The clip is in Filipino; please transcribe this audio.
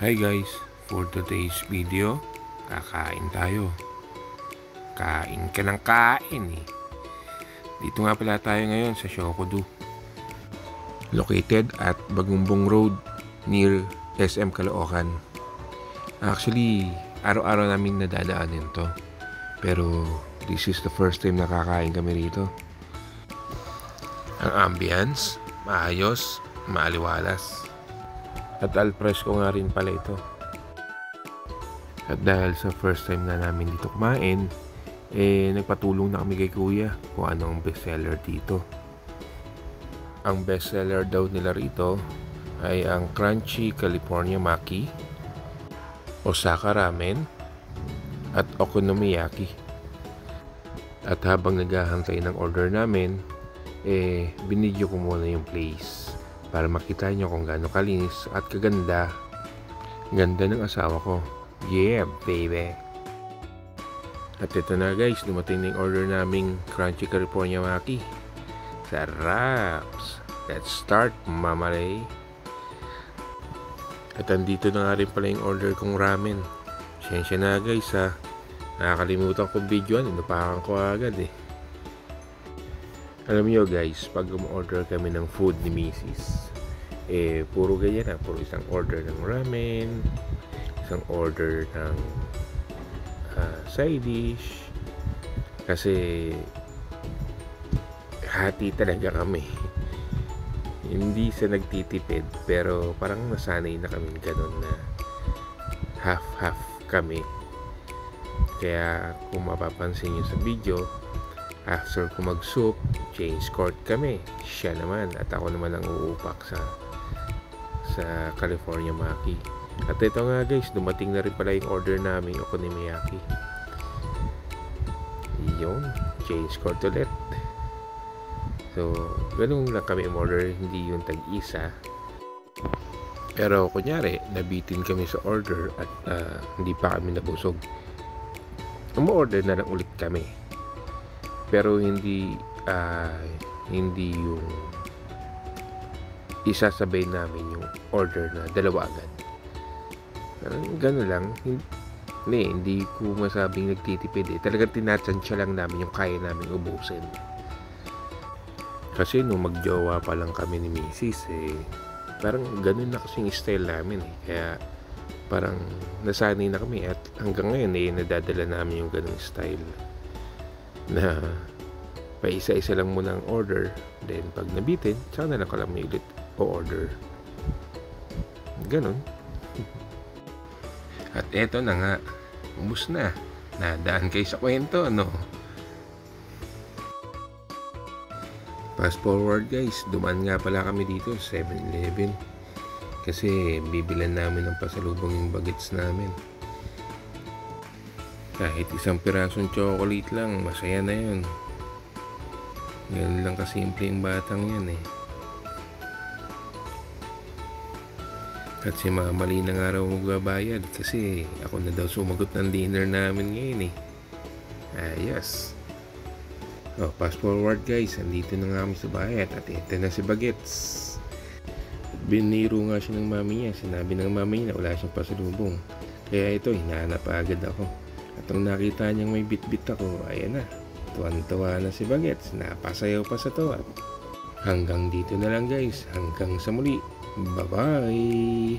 Hi guys, for today's video, kakain tayo. Kain ka ng kain eh. Dito nga pala tayo ngayon sa Shokodo. Located at Bagumbong Road near SM Caloocan. Actually, araw-araw namin nadadaanin to. Pero this is the first time na kakain kami rito. Ang ambience, maayos, maaliwalas. At alfresco nga rin pala ito. At dahil sa first time na namin dito kumain, nagpatulong na kami kay kuya kung ano ang bestseller dito. Ang bestseller daw nila rito ay ang Crunchy California Maki, Osaka Ramen, at Okonomiyaki. At habang naghahantay ng order namin, binidyo ko muna yung place para makita nyo kung gaano kalinis at kaganda. Ganda ng asawa ko. Yeah, baby! At ito na guys, dumating na yung order naming Crunchy California Maki. Saraps! Let's start, Mama Ray! At andito na nga rin pala yung order kong ramen. Siyensya na guys ha. Nakakalimutan kong videoan, inupakan ko agad eh. Alam nyo guys, pag umorder kami ng food ni Mrs., puro ganyan na. Puro isang order ng ramen, isang order ng side dish. Kasi hati talaga kami. Hindi sa nagtitipid, pero parang nasanay na kami ganun na half-half kami. Kaya kung mapapansin nyo sa video, after ko mag-soup, change court kami. Siya naman at ako naman ang uupak sa California Maki. At ito nga guys, dumating na rin pala yung order namin, Okonomiyaki. Yun, change court ulit. So, ganun lang kami order, hindi yung tag-isa. Pero kunyari, nabitin kami sa order at hindi pa kami nabusog. Umu-order na lang ulit kami. Pero hindi yung isasabay namin yung order na dalawa agad. Gano'n lang. Hindi ko masabing nagtitipid eh. Talagang tinatsansya lang namin yung kaya namin ubusin. Kasi nung magjowa pa lang kami ni Mrs. Parang gano'n na kasing style namin eh. Kaya parang nasanay na kami at hanggang ngayon nadadala namin yung gano'ng style. Na pa isa-isa lang muna ang order, then pag nabitin, tsaka na lang kami ulit o-order. Ganon. At eto na nga, ubos na. Nadaan kayo sa kwento, no? Fast forward guys, dumaan nga pala kami dito sa 7-Eleven. Kasi bibilan namin ng pasalubong yung bagets namin. Kahit isang pirasong chocolate lang, masaya na yun. Ganun lang kasimple yung batang yan eh. At si Mama Lee na nga raw magbabayad kasi ako na daw sumagot ng dinner namin ngayon eh. Ayos. Fast forward guys, andito na nga kami sa bahay at ito na si Bagets. Biniro nga siya ng mami niya. Sinabi ng mami niya na wala siyang pasalubong. Kaya ito, hinahanap agad ako. At nung nakita niyang may bit-bit ako, ayan na. Tuwan-tuwa na si Bagets. Napasayaw pa sa tuwa. Hanggang dito na lang guys. Hanggang sa muli. Bye-bye!